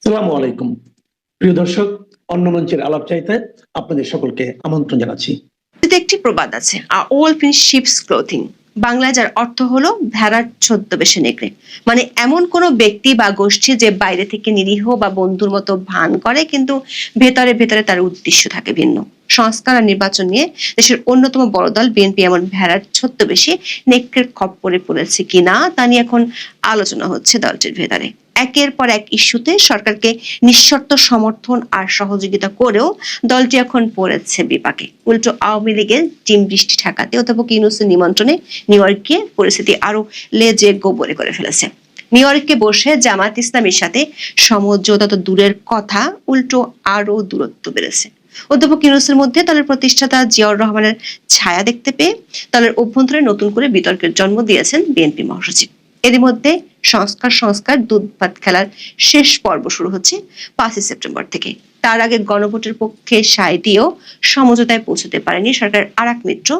সালামু আলাইকুম। প্রিয় দর্শক, অন্য মঞ্চের আলাপ চাইতে আপনাদের সকলকে আমন্ত্রণ জানাচ্ছি। এতে একটি প্রবাদ আছে, আ ওল্ড ইন শিপস ক্লোথিং। বাংলায় যার অর্থ হলো ভেড়ার ছদ্মবেশে নেকড়ে। মানে এমন কোনো ব্যক্তি বা গোষ্ঠী যে বাইরে থেকে নিরীহ বা বন্ধুর মতো ভান করে, কিন্তু ভেতরে ভেতরে তার উদ্দেশ্য থাকে ভিন্ন। সংস্কার আর নির্বাচন নিয়ে দেশের অন্যতম বড় দল বিএনপি এমন ভেড়ার ছদ্মবেশে নেকড়ের খপ্পরে পড়েছে কিনা তা নিয়ে এখন আলোচনা হচ্ছে দলটির ভেতরে। একের পর এক ইস্যুতে সরকারকে নিঃশর্ত সমর্থন আর সহযোগিতা করেও দলটি এখন পড়েছে বিপাকে। উল্টো আওয়ামী লীগের টিম বৃষ্টি ঠেকাতে অধ্যাপক ইউনূসের নিমন্ত্রণে নিউ ইয়র্কে পরিস্থিতি আরো লেজে গোবরে করে ফেলেছে। নিউ ইয়র্কে বসে জামাত ইসলামীর সাথে সমঝোতা তো দূরের কথা, উল্টো আরো দূরত্ব বেড়েছে। অধ্যাপক ইউনূসের মধ্যে দলের প্রতিষ্ঠাতা জিয়াউর রহমানের ছায়া দেখতে পেয়ে দলের অভ্যন্তরে নতুন করে বিতর্কের জন্ম দিয়েছেন বিএনপি মহাসচিব। এরই মধ্যে সংস্কার দুধ ভাত খেলার শেষ পর্ব শুরু হচ্ছে 5 সেপ্টেম্বর থেকে। তার আগে গণভোটের পক্ষে সায় দিয়েও সমঝোতায় পৌঁছতে পারেনি সরকার আর এক মিত্র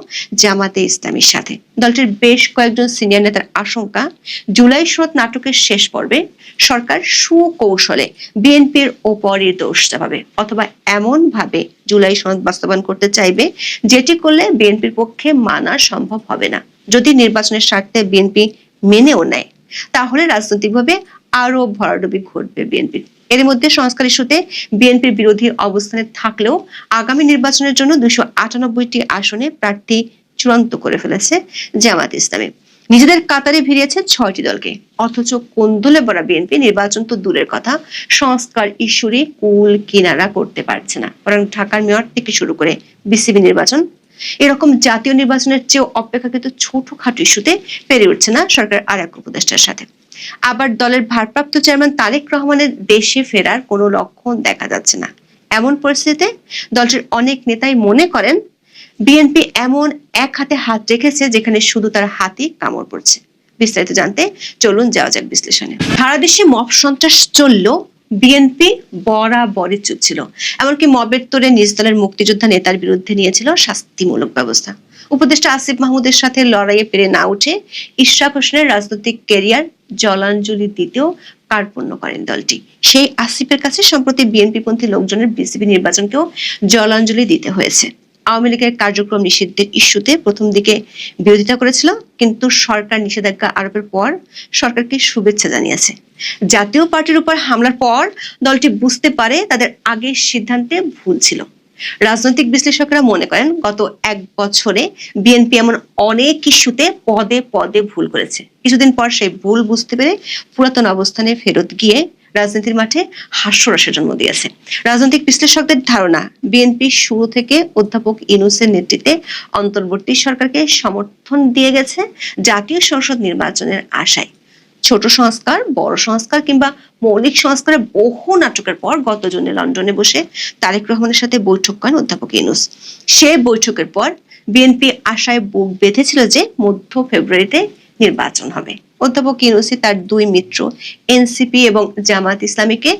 জামাতে ইসলামীর সাথে। দলটির বেশ কয়েকজন সিনিয়র নেতার আশঙ্কা, জুলাই সনদ নাটকের শেষ পর্বে সরকার সুকৌশলে বিএনপির ওপরই দোষ চাপাবে, অথবা এমন ভাবে জুলাই সনদ বাস্তবায়ন করতে চাইবে যেটি করলে বিএনপির পক্ষে মানা সম্ভব হবে না। যদি নির্বাচনের স্বার্থে বিএনপি মেনেও নেয়, তাহলে রাজনৈতিকভাবে আরো ভরাডুবি ঘটবে বিএনপির। এর মধ্যে সংস্কার ইস্যুতে বিএনপির বিরোধী অবস্থানে থাকলেও আগামী নির্বাচনের জন্য 298টি আসনে প্রার্থী চূড়ান্ত করে ফেলেছে জামাত ইসলামী। নিজেদের কাতারে ভিড়িয়েছে 6টি দলকে, অথচ কোন দলে বড় বিএনপি নির্বাচন তো দূরের কথা, সংস্কার ইস্যুরই কুল কিনারা করতে পারছে না। বরং ঢাকার মেয়র থেকে শুরু করে বিসিবি নির্বাচন, এরকম জাতীয় নির্বাচনের চেয়েও অপেক্ষাকৃত ছোটখাটো ইস্যুতে পেরে উঠছে না সরকার আর এক উপদেষ্টার সাথে। আবার দলের ভারপ্রাপ্ত চেয়ারম্যান তারেক রহমানের দেশে ফেরার কোনো লক্ষণ দেখা যাচ্ছে না। এমন পরিস্থিতিতে দলটির অনেক নেতাই মনে করেন বিএনপি এমন এক হাতে হাত রেখেছে যেখানে শুধু তার হাতই কামড় পড়ছে। বিস্তারিত জানতে চলুন যাওয়া যাক বিশ্লেষণে। সারা দেশে মব সন্ত্রাস চললেও বিএনপি বরাবরই চুপ ছিল। এমনকি মবের তোড়ে নিজ দলের মুক্তিযোদ্ধা নেতার বিরুদ্ধে নিয়েছিল শাস্তিমূলক ব্যবস্থা। উপদেষ্টা আসিফ মাহমুদের সাথে লড়াইয়ে পেরে না উঠে ইশরাক হোসেনের রাজনৈতিক ক্যারিয়ার জলাঞ্জলি দিতেও কার্পণ্য করেন দলটি। সেই আসিফের কাছে সম্প্রতি বিএনপি পন্থী লোকজনের বিসিবি নির্বাচনকেও জলাঞ্জলি দিতে হয়েছে। আওয়ামী লীগের কার্যক্রম নিষিদ্ধের ইস্যুতে প্রথম দিকে বিরোধিতা করেছিল, কিন্তু সরকার নিষেধাজ্ঞা আরোপের পর সরকারকে শুভেচ্ছা জানিয়েছে। জাতীয় পার্টির উপর হামলার পর দলটি বুঝতে পারে তাদের আগের সিদ্ধান্তে ভুল ছিল। রাজনৈতিক বিশ্লেষকরা মনে করেন গত 1 বছরে বিএনপি এমন অনেক ইস্যুতে পদে পদে ভুল করেছে। কিছুদিন পর সেই ভুল বুঝতে পেরে পুরাতন অবস্থানে ফেরত গিয়ে রাজনীতির মাঠে হাস্যরসের জন্ম দিয়েছে। রাজনৈতিক বিশ্লেষকদের ধারণা, বিএনপি শুরু থেকে অধ্যাপক ইউনূসের নেতৃত্বে অন্তর্বর্তী সরকারকে সমর্থন দিয়ে গেছে জাতীয় সংসদ নির্বাচনের আশায়। ছোট সংস্কার, বড় সংস্কার কিংবা মৌলিক সংস্কারের বহু নাটকের পর গত জুনে লন্ডনে বসে তারেক রহমানের সাথে বৈঠক করেন অধ্যাপক ইউনূস। সেই বৈঠকের পর বিএনপি আশায় বুক বেঁধেছিল যে মধ্য ফেব্রুয়ারিতে নির্বাচন হবে। অধ্যাপক ইউনূসই তার 2 মিত্র এনসিপি এবং জামাত ইসলামীকে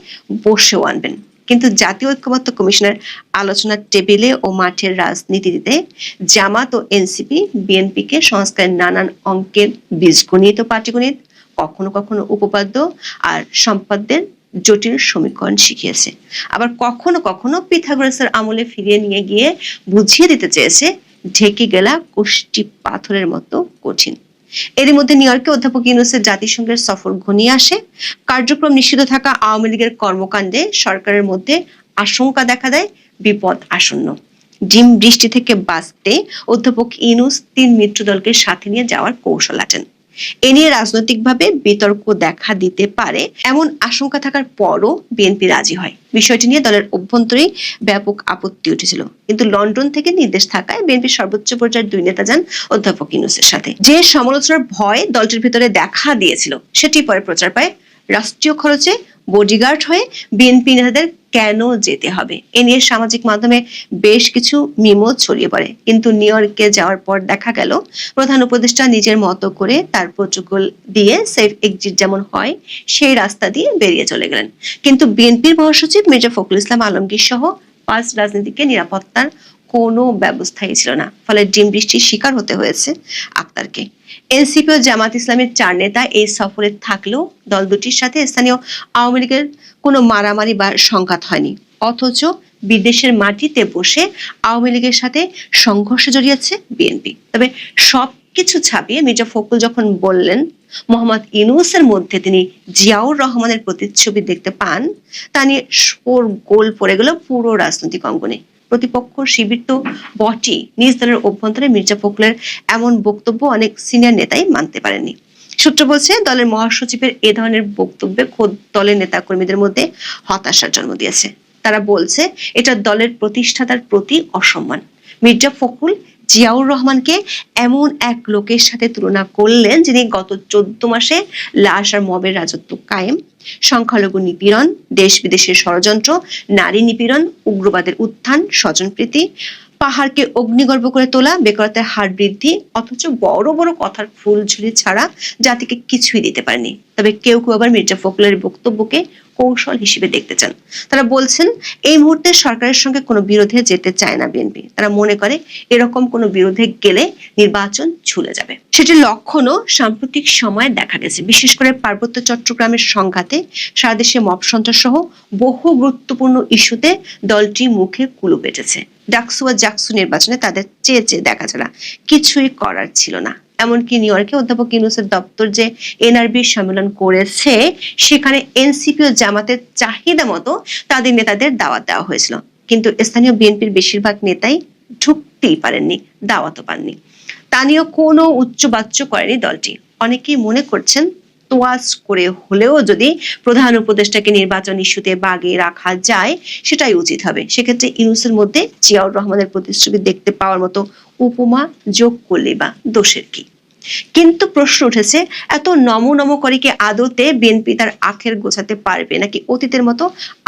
বসেও আনবেন, কিন্তু জাতীয় ঐক্যমত্য কমিশনের আলোচনার টেবিলে ও মাঠের রাজনীতিতে জামাত ও এনসিপি বিএনপিকে সংস্কারের নানান অঙ্কের বীজগণিত ও পাটিগণিত, কখনো কখনো উপপাদ্য আর সম্পাদ্যের জটিল সমীকরণ শিখিয়েছে। আবার কখনো কখনো পিথাগোরাসের আমলে ফিরিয়ে নিয়ে গিয়ে বুঝিয়ে দিতে চেয়েছে ঢেকে গেলা কোষ্ঠী পাথরের মতো কঠিন। এরই মধ্যে নিউ ইয়র্কে অধ্যাপক ইউনূসের জাতিসংঘের সফর ঘনিয়ে আসে। কার্যক্রম নিষিদ্ধ থাকা আওয়ামী লীগের কর্মকাণ্ডে সরকারের মধ্যে আশঙ্কা দেখা দেয় বিপদ আসন্ন। ডিম বৃষ্টি থেকে বাঁচতে অধ্যাপক ইউনূস 3 মিত্র দলকে সাথে নিয়ে যাওয়ার কৌশল আটেন। এ নিয়ে রাজনৈতিকভাবে বিতর্ক দেখা দিতে পারে এমন আশঙ্কা থাকার পরও বিএনপি রাজি হয়। বিষয়টি নিয়ে দলের অভ্যন্তরেই ব্যাপক আপত্তি উঠেছিল, কিন্তু লন্ডন থেকে নির্দেশ থাকায় বিএনপির সর্বোচ্চ পর্যায়ের 2 নেতা যান অধ্যাপক ইউনূসের সাথে। যে সমালোচনার ভয় দলটির ভিতরে দেখা দিয়েছিল সেটি পরে প্রচার পায়। রাষ্ট্রীয় খরচে বডিগার্ড হয়ে বিএনপি নেতাদের কেন যেতে হবে, এ নিয়ে সামাজিক মাধ্যমে বেশ কিছু মিমও ছড়িয়ে পড়ে। কিন্তু নিউ ইয়র্কে যাওয়ার পর দেখা গেল প্রধান উপদেষ্টা নিজের মতো করে তার প্রোটোকল দিয়ে সেফ এক্সিট যেমন হয় সেই রাস্তা দিয়ে বেরিয়ে চলে গেলেন। কিন্তু বিএনপির মহাসচিব মির্জা ফখরুল ইসলাম আলমগীর সহ 5 রাজনীতিকের নিরাপত্তার কোনো ব্যবস্থাই ছিল না। ফলে ডিম বৃষ্টির শিকার হতে হয়েছে আক্তারকে। এনসিপি ও জামাত ইসলামের 4 নেতা এই সফরে থাকলেও দল দুটির সাথে স্থানীয় আওয়ামী লীগের কোনো মারামারি বা সংঘাত হয়নি, অথচ বিদেশের মাটিতে বসে আওয়ামী লীগের সাথে সংঘর্ষে জড়িয়েছে বিএনপি। তবে সবকিছু ছাপিয়ে মির্জা ফখরুল যখন বললেন মোহাম্মদ ইউনূসের মধ্যে তিনি জিয়াউর রহমানের প্রতিচ্ছবি দেখতে পান, তা নিয়ে শোরগোল পড়ে গেল পুরো রাজনৈতিক অঙ্গনে। প্রতিপক্ষ শিবির তো বটেই, নিজ দলের অভ্যন্তরে মির্জা ফখরুলের এমন বক্তব্য অনেক সিনিয়র নেতাই মানতে পারেননি। সূত্র বলছে, দলের মহাসচিবের এ ধরনের বক্তব্যে খোদ দলের নেতাকর্মীদের মধ্যে হতাশার জন্ম দিয়েছে। তারা বলছে এটা দলের প্রতিষ্ঠাতার প্রতি অসম্মান। মির্জা ফখরুল জিয়াউর রহমানকে এমন এক লোকের সাথে তুলনা করলেন যিনি গত 14 মাসে লাশ আর মবের রাজত্ব কায়েম, সংখ্যালঘু নিপীড়ন, দেশ বিদেশের ষড়যন্ত্র, নারী নিপীড়ন, উগ্রবাদের উত্থান, স্বজনপ্রীতি, পাহাড়কে অগ্নিগর্ভ করে তোলা, বেকারত্বের হার বৃদ্ধি, অথচ বড় বড় কথার ফুলঝুরি ছাড়া জাতিকে কিছুই দিতে পারেনি। তবে কেউ কেউ আবার মির্জা ফখরুলের বক্তব্যকে কৌশল হিসেবে দেখতে চান। তারা বলছেন এই মুহূর্তে সরকারের সঙ্গে কোনো বিরোধে যেতে চায় না বিএনপি। তারা মনে করে এরকম কোনো বিরোধে গেলে নির্বাচন ঝুলে যাবে। সেটির লক্ষণও সাম্প্রতিক সময়ে দেখা গেছে। বিশেষ করে পার্বত্য চট্টগ্রামের সংঘাতে, সারা দেশে মব সন্ত্রাস সহ বহু গুরুত্বপূর্ণ ইস্যুতে দলটি মুখে কুলু পেটেছে। ডাকসু ও জাকসু নির্বাচনে তাদের চেয়ে চেয়ে দেখা ছাড়া কিছুই করার ছিল না। এমনকি নিউ ইয়র্কে অধ্যাপক ইউনূসের দপ্তর যে এনআরবি সম্মেলন করেছে, সেখানে এনসিপি ও জামাতের চাহিদা মতো তাদের নেতাদের দাওয়াত দেওয়া হয়েছিল, কিন্তু স্থানীয় বিএনপির বেশিরভাগ নেতাই ঢুকতেই পারেননি, দাওয়াতও পাননি। তা নিয়েও কোনো উচ্চবাচ্য করেনি দলটি। অনেকেই মনে করছেন তোয়াজ করে হলেও যদি প্রধান উপদেষ্টাকে নির্বাচন ইস্যুতে বাগে রাখা যায় সেটাই উচিত হবে। সেক্ষেত্রে ইউনূসের মধ্যে জিয়াউর রহমানের প্রতিচ্ছবি দেখতে পাওয়ার মতো উপমা যোগ করলে বা দোষের কি? কিন্তু প্রশ্ন উঠেছে, এত নম নম করে কি আদতে বিএনপি তার আখের গোছাতে পারবে, নাকি অতীতের মতো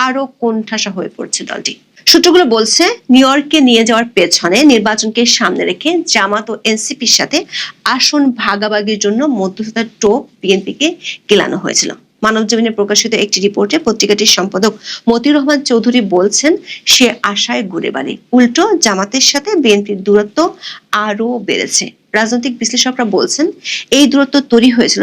আরো কোণঠাসা হয়ে পড়ছে দলটি? সূত্রগুলো বলছে, নিউ ইয়র্কে নিয়ে যাওয়ার পেছনে নির্বাচনকে সামনে রেখে জামাত ও এনসিপির সাথে আসন ভাগাভাগির জন্য মধ্যস্থতার টোপ বিএনপিকে গেলানো হয়েছিল। মানবজমিনে প্রকাশিত একটি রিপোর্টে পত্রিকাটির সম্পাদক মতিউর রহমান চৌধুরী বলছেন, সে আশায় ঘুরে বাড়ি, উল্টো জামাতের সাথে বিএনপির দূরত্ব আরো বেড়েছে। রাজনৈতিক বিশ্লেষকরা বলছেন, এই দূরত্ব তৈরি হয়েছিল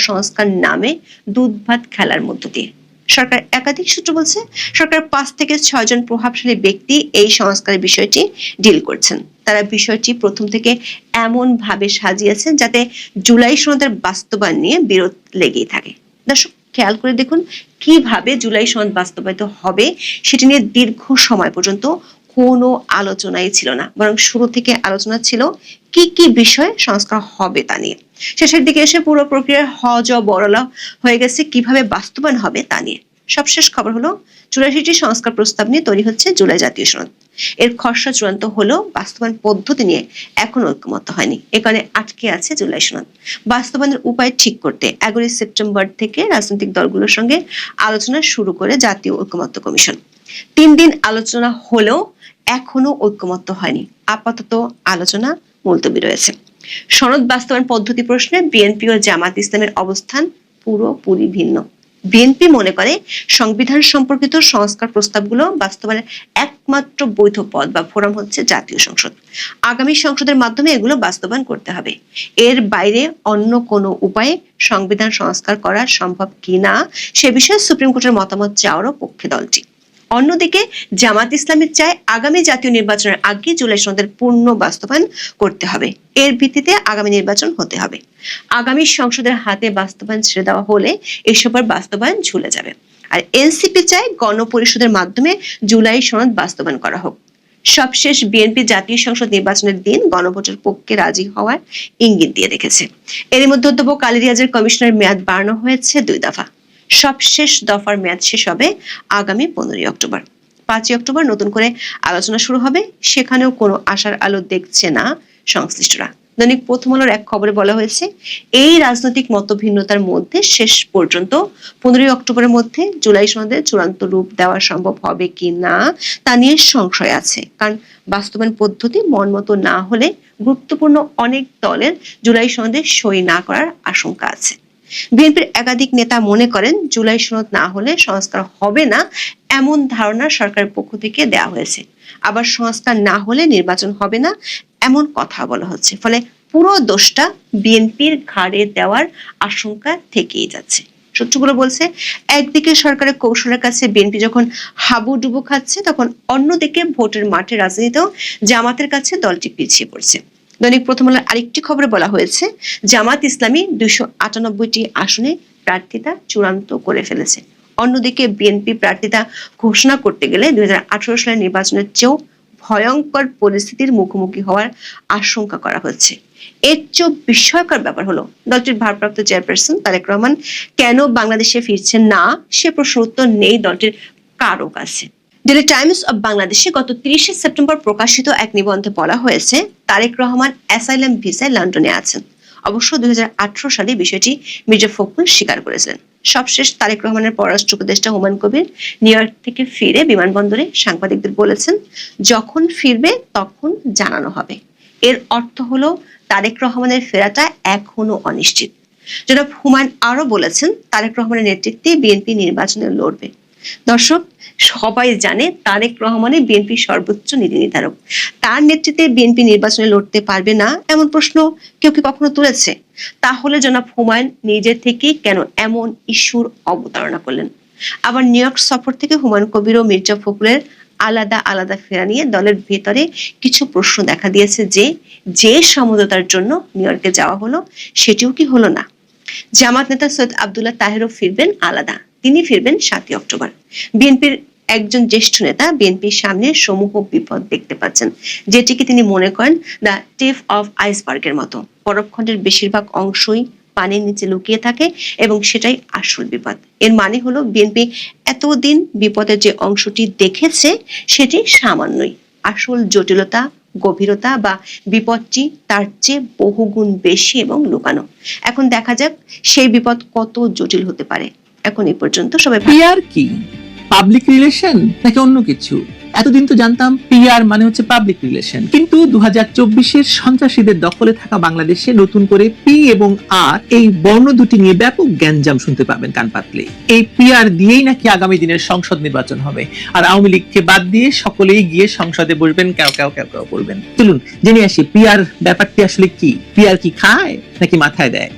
সংস্কার নামে দুধ ভাত খেলার মধ্য দিয়ে। সরকার একাধিক সূত্র বলছে, সরকার 5 থেকে 6 জন প্রভাবশালী ব্যক্তি এই সংস্কারের বিষয়টি ডিল করছেন। তারা বিষয়টি প্রথম থেকে এমন ভাবে সাজিয়েছেন যাতে জুলাই সনদের বাস্তবায়ন নিয়ে বিরোধ লেগেই থাকে। দর্শক, খেয়াল করে দেখুন কিভাবে জুলাই সনদ বাস্তবায়িত হবে সেটি নিয়ে দীর্ঘ সময় পর্যন্ত কোনো আলোচনাই ছিল না, বরং শুরু থেকে আলোচনা ছিল কি কি বিষয়ে সংস্কার হবে তা নিয়ে। শেষের দিকে এসে পুরো প্রক্রিয়ার হজ ও বড়লা হয়ে গেছে কিভাবে বাস্তবায়ন হবে তা নিয়ে। সবশেষ খবর হলো 84টি সংস্কার প্রস্তাব নিয়ে তৈরি হচ্ছে জুলাই জাতীয় সনদ। এর খসড়া চূড়ান্ত হলেও বাস্তবায়ন পদ্ধতি নিয়ে এখনো ঐকমত্য হয়নি। এ কারণে আটকে আছে জুলাই সনদ। বাস্তবায়নের উপায় ঠিক করতে 11 সেপ্টেম্বর থেকে রাজনৈতিক দলগুলোর সঙ্গে আলোচনা শুরু করে জাতীয় ঐকমত্য কমিশন। 3 দিন আলোচনা হলেও এখনো ঐকমত্য হয়নি। আপাতত আলোচনা মুলতবি রয়েছে। সনদ বাস্তবায়ন পদ্ধতি প্রশ্নে বিএনপি ও জামাত ইসলামের অবস্থান পুরোপুরি ভিন্ন। বিএনপি মনে করে সংবিধান সম্পর্কিত সংস্কার প্রস্তাবগুলো বাস্তবায়নের একমাত্র বৈধ পথ বা ফোরাম হচ্ছে জাতীয় সংসদ। আগামী সংসদের মাধ্যমে এগুলো বাস্তবায়ন করতে হবে। এর বাইরে অন্য কোনো উপায়ে সংবিধান সংস্কার করা সম্ভব কিনা সে বিষয়ে সুপ্রিম কোর্টের মতামত চাওয়ারও পক্ষে দলটি। অন্যদিকে জামাত ইসলামের চায় আগামী জাতীয় নির্বাচনের আগে জুলাই সনদের পূর্ণ বাস্তবায়ন করতে হবে। এর ভিত্তিতে আগামী নির্বাচন হতে হবে। আগামী সংসদের হাতে বাস্তবায়ন ছেড়ে দেওয়া হলে এসবের বাস্তবায়ন ঝুলে যাবে। আর এনসিপি চায় গণপরিষদের মাধ্যমে জুলাই সনদ বাস্তবায়ন করা হোক। সবশেষ বিএনপি জাতীয় সংসদ নির্বাচনের দিন গণভোটের পক্ষে রাজি হওয়ার ইঙ্গিত দিয়ে রেখেছে। এর মধ্যে অধ্যাপক আলী রিয়াজের কমিশনের মেয়াদ বাড়ানো হয়েছে 2 দফা। সবশেষ দফার মেয়াদ শেষ হবে আগামী 15 অক্টোবর। 5 অক্টোবর নতুন করে আলোচনা শুরু হবে। সেখানেও কোনো আশার আলো দেখছে না সংশ্লিষ্টরা। দৈনিক প্রথম আলোর এক খবরে বলা হয়েছে, এই রাজনৈতিক মতভিন্নতার মধ্যে শেষ পর্যন্ত 15 অক্টোবরের মধ্যে জুলাই সনদের চূড়ান্ত রূপ দেওয়া সম্ভব হবে কি না তা নিয়ে সংশয় আছে। কারণ বাস্তবায়ন পদ্ধতি মনমতো না হলে গুরুত্বপূর্ণ অনেক দলের জুলাই সনদে সই না করার আশঙ্কা আছে। বিএনপির একাধিক নেতা মনে করেন, জুলাই সনদ না হলে সংস্কার হবে না এমন ধারণা সরকারের পক্ষ থেকে দেওয়া হয়েছে। আবার সংস্কার না হলে নির্বাচন হবে না এমন কথা বলা হচ্ছে। ফলে পুরো দোষটা বিএনপির ঘাড়ে দেওয়ার আশঙ্কা থেকেই যাচ্ছে। সূত্রগুলো বলছে, একদিকে সরকারের কৌশলের কাছে বিএনপি যখন হাবুডুবু খাচ্ছে, তখন অন্যদিকে ভোটের মাঠে রাজনীতিতেও জামাতের কাছে দলটি পিছিয়ে পড়ছে। দৈনিক প্রথম আলোর আরেকটি খবরে বলা হয়েছে, জামাত ইসলামী 298টি আসনে প্রার্থিতা চূড়ান্ত করে ফেলেছে। অন্যদিকে বিএনপি প্রার্থিতা ঘোষণা করতে গেলে 2018 সালের নির্বাচনের চেয়েও ভয়ঙ্কর পরিস্থিতির মুখোমুখি হওয়ার আশঙ্কা করা হচ্ছে। এর চেয়েও বিস্ময়কর ব্যাপার হলো, দলটির ভারপ্রাপ্ত চেয়ারপারসন তারেক রহমান কেন বাংলাদেশে ফিরছেন না, সে প্রশ্ন উত্তর নেই দলটির কারো কাছে। ডেইলি টাইমস অব বাংলাদেশে গত 30 সেপ্টেম্বর প্রকাশিত এক নিবন্ধে বলা হয়েছে, তারেক রহমান অ্যাসাইলাম ভিসায় লন্ডনে আছেন। অবশ্য 2018 সালে বিষয়টি মির্জা ফখরুল স্বীকার করেছিলেন। সবশেষ তারেক রহমানের পররাষ্ট্র উপদেষ্টা হুমায়ুন কবির নিউ ইয়র্ক থেকে ফিরে বিমানবন্দরে সাংবাদিকদের বলেছেন, যখন ফিরবে তখন জানানো হবে। এর অর্থ হলো তারেক রহমানের ফেরাটা এখনো অনিশ্চিত। জনাব হুমায়ুন আরো বলেছেন, তারেক রহমানের নেতৃত্বে বিএনপি নির্বাচনে লড়বে। দর্শক, সবাই জানে তারেক রহমানই বিএনপির সর্বোচ্চ নীতি নির্ধারক। তার নেতৃত্বে বিএনপি নির্বাচনে লড়তে পারবে না এমন প্রশ্ন কেউ কি কখনো তুলেছে? তাহলে জনাব হুমায়ুন নিজে থেকে কেন এমন ইস্যুর অবতারণা করলেন? আবার নিউ ইয়র্ক সফর থেকে হুমায়ুন কবির ও মির্জা ফখরুলের আলাদা আলাদা ফেরা নিয়ে দলের ভেতরে কিছু প্রশ্ন দেখা দিয়েছে, যে সমঝোতার জন্য নিউ ইয়র্কে যাওয়া হলো সেটিও কি হলো না? জামাত নেতা সৈয়দ আব্দুল্লাহ তাহেরও ফিরবেন আলাদা, তিনি ফিরবেন 7 অক্টোবর। বিএনপির একজন জ্যেষ্ঠ নেতা বিএনপির সামনে সমূহ বিপদ দেখতে পাচ্ছেন, যেটিকে তিনি মনে করেন দ্য টিপ অফ আইসবার্গের মতো। পরবখণ্ডের বেশিরভাগ অংশই পানির নিচে লুকিয়ে থাকে এবং সেটাই আসল বিপদ। এর মানে হলো বিএনপি এতদিন বিপদের যে অংশটি দেখেছে সেটি সামান্যই, আসল জটিলতা, গভীরতা বা বিপদটি তার চেয়ে বহুগুণ বেশি এবং লুকানো। এখন দেখা যাক সেই বিপদ কত জটিল হতে পারে। এখন এই পর্যন্ত সবাই পিআর কি? পাবলিক রিলেশন নাকি অন্য কিছু? এতদিন তো জানতাম পিআর মানে হচ্ছে পাবলিক রিলেশন, কিন্তু 2024-এর সন্ত্রাসীদের দখলে থাকা বাংলাদেশে নতুন করে পি এবং আর এই বর্ণ দুটি নিয়ে ব্যাপক গ্যাঞ্জাম শুনতে পাবেন কান পাতলে। এই পিআর দিয়েই নাকি আগামী দিনের সংসদ নির্বাচন হবে, আর আওয়ামী লীগকে বাদ দিয়ে সকলেই গিয়ে সংসদে বসবেন, কেউ কেউ কেউ কেউ করবেন। চলুন জেনে আসি পিআর ব্যাপারটি আসলে কি। পিআর কি খায় নাকি মাথায় দেয়?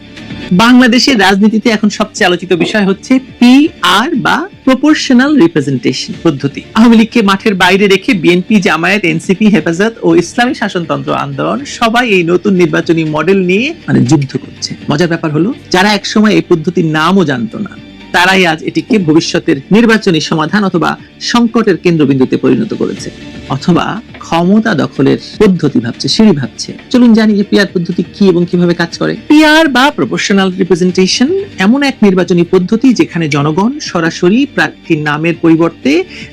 বাংলাদেশের রাজনীতিতে এখন সবচেয়ে আলোচিত বিষয় হচ্ছে পিআর বা প্রপোর্শনাল রিপ্রেজেন্টেশন পদ্ধতি। আওয়ামী লীগকে মাঠের বাইরে রেখে বিএনপি, জামায়াত, এনসিপি, হেফাজত ও ইসলামী শাসনতন্ত্র আন্দোলন সবাই এই নতুন নির্বাচনী মডেল নিয়ে যুদ্ধ করছে। মজার ব্যাপার হলো, যারা একসময় এই পদ্ধতির নামও জানতো না, তারাই আজ এটিকে ভবিষ্যতের নির্বাচনী সমাধান অথবা সংকটের কেন্দ্রবিন্দুতে পরিণত করেছে, অথবা ক্ষমতা দখলের পদ্ধতি ভাবছে, সিঁড়ি ভাবছে। চলুন জানি যে পিআর পদ্ধতি কি এবং কিভাবে কাজ করে। পিআর বা প্রপোর্শনাল রিপ্রেজেন্টেশন এমন এক নির্বাচনী পদ্ধতি যেখানে জনগণ সরাসরি প্রার্থীর নামের পরিবর্তে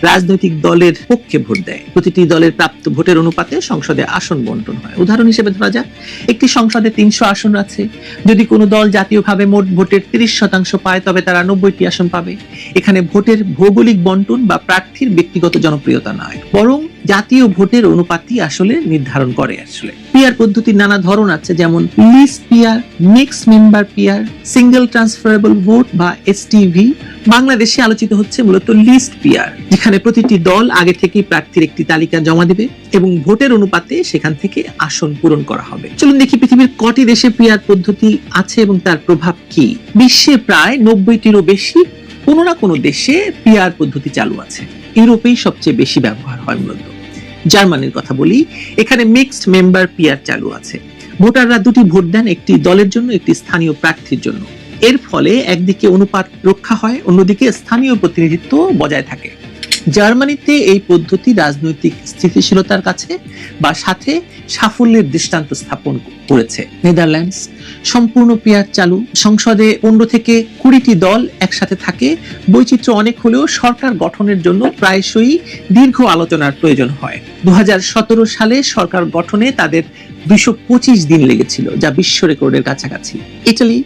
রাজনৈতিক দলের পক্ষে ভোট দেয়। প্রতিটি দলের প্রাপ্ত ভোটের অনুপাতে সংসদে আসন বন্টন হয়। উদাহরণ হিসেবে ধরা যাক, একটি সংসদে 300 আসন আছে। যদি কোনো দল জাতীয়ভাবে মোট ভোটের 30% পায়, তবে তারা 90টি আসন পাবে। এখানে ভোটের ভৌগোলিক বন্টন বা প্রার্থীর ব্যক্তিগত জনপ্রিয়তা নয়, বরং জাতীয় ভোটের অনুপাতই আসলে নির্ধারণ করে। পিআর পদ্ধতির নানা ধরন আছে, যেমন list PR, mix member PR, single transferable vote বা এসটিভি। বাংলাদেশে আলোচিত হচ্ছে মূলত লিস্ট পিআর, যেখানে প্রতিটি দল আগে থেকেই প্রার্থীর একটি তালিকা জমা দেবে এবং ভোটের অনুপাতে সেখান থেকে আসন পূরণ করা হবে। চলুন দেখি পৃথিবীর কটি দেশে পিআর পদ্ধতি আছে এবং তার প্রভাব কি। বিশ্বে প্রায় 90টিরও বেশি কোনো না কোনো দেশে পিআর পদ্ধতি চালু আছে। ইউরোপেই সবচেয়ে বেশি ব্যবহার হয়। মূলত জার্মানির কথা বলি, এখানে মিক্সড মেম্বার পিআর চালু আছে। ভোটাররা দুটি ভোট দেন, একটি দলের জন্য, একটি স্থানীয় প্রার্থীর জন্য। এর ফলে একদিকে অনুপাত রক্ষা হয়, অন্যদিকে স্থানীয় প্রতিনিধিত্ব বজায় থাকে। জার্মানিতে এই পদ্ধতি রাজনৈতিক স্থিতিশীলতার কাছে বা সাথে সাফল্যের দৃষ্টান্ত স্থাপন করেছে। নেদারল্যান্ডস সম্পূর্ণ পিআর চালু, সংসদে 15 থেকে 20টি দল একসাথে থাকে। বৈচিত্র্য অনেক হলেও সরকার গঠনের জন্য প্রায়শই দীর্ঘ আলোচনার প্রয়োজন হয়। 2017 সালে সরকার গঠনে তাদের 225 দিন লেগেছিল, যা বিশ্ব রেকর্ডের কাছাকাছি। ইটালি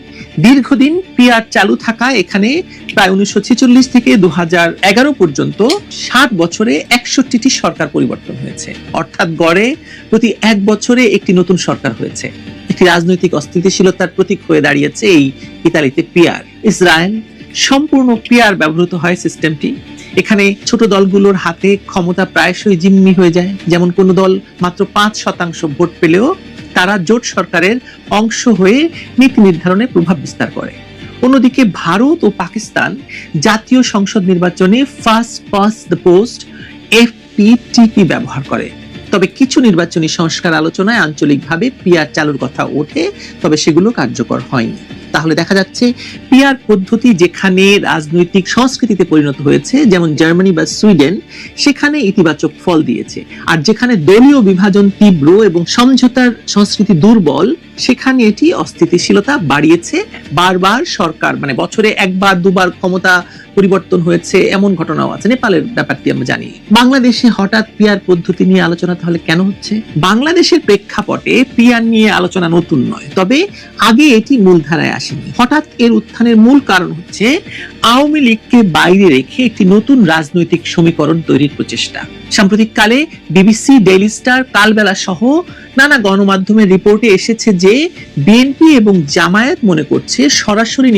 দীর্ঘদিন পিআর চালু থাকা, এখানে প্রায় 1946 থেকে 2011 পর্যন্ত 60 বছরে 61টি সরকার পরিবর্তন হয়েছে, অর্থাৎ গড়ে প্রতি 1 বছরে একটি নতুন সরকার হয়েছে। একটি রাজনৈতিক অস্থিতিশীলতার প্রতীক হয়ে দাঁড়িয়েছে এই ইতালিতে পিআর। ইসরায়েল সম্পূর্ণ পিআর ব্যবহৃত হয় সিস্টেমটি। এখানে ছোট দলগুলোর হাতে ক্ষমতা প্রায়শই জিম্মি হয়ে যায়। যেমন কোনো দল মাত্র 5% ভোট পেলেও তারা জোট সরকারের অংশ হয়ে নীতি নির্ধারণে প্রভাব বিস্তার করে। অন্যদিকে ভারত ও পাকিস্তান জাতীয় সংসদ নির্বাচনে first past the post FPTP ব্যবহার করে। তবে কিছু নির্বাচনী সংস্কার আলোচনায় আঞ্চলিকভাবে পিআর চালুর কথা ওঠে, তবে সেগুলো কার্যকর হয়নি। তাহলে দেখা যাচ্ছে পিআর পদ্ধতি যেখানে রাজনৈতিক সংস্কৃতিতে পরিণত হয়েছে, যেমন জার্মানি বা সুইডেন, সেখানে ইতিবাচক ফল দিয়েছে। আর যেখানে দলীয় বিভাজন তীব্র এবং সমঝোতার সংস্কৃতি দুর্বল, সেখানে এটি অস্থিতিশীলতা বাড়িয়েছে। বারবার সরকার বছরে একবার দুবার ক্ষমতা পরিবর্তন হয়েছে, এমন ঘটনাও আছে। নেপালের ব্যাপারটি আমরা জানি। বাংলাদেশে হঠাৎ পিআর পদ্ধতি নিয়ে আলোচনা তাহলে কেন হচ্ছে? বাংলাদেশের প্রেক্ষাপটে পিআর নিয়ে আলোচনা নতুন নয়, তবে আগে এটি মূলধারায় আসেনি। হঠাৎ এর উত্থানের মূল কারণ হচ্ছে আওয়ামী লীগকে বাইরে রেখে একটি নতুন রাজনৈতিক সমীকরণ তৈরির প্রচেষ্টা। সাম্প্রতিককালে বিবিসি, ডেইলি স্টার, কালবেলা সহ নানা গণমাধ্যমের রিপোর্টে এসেছে যে বিএনপি এবং জামায়াত মনে করছে সরাসরি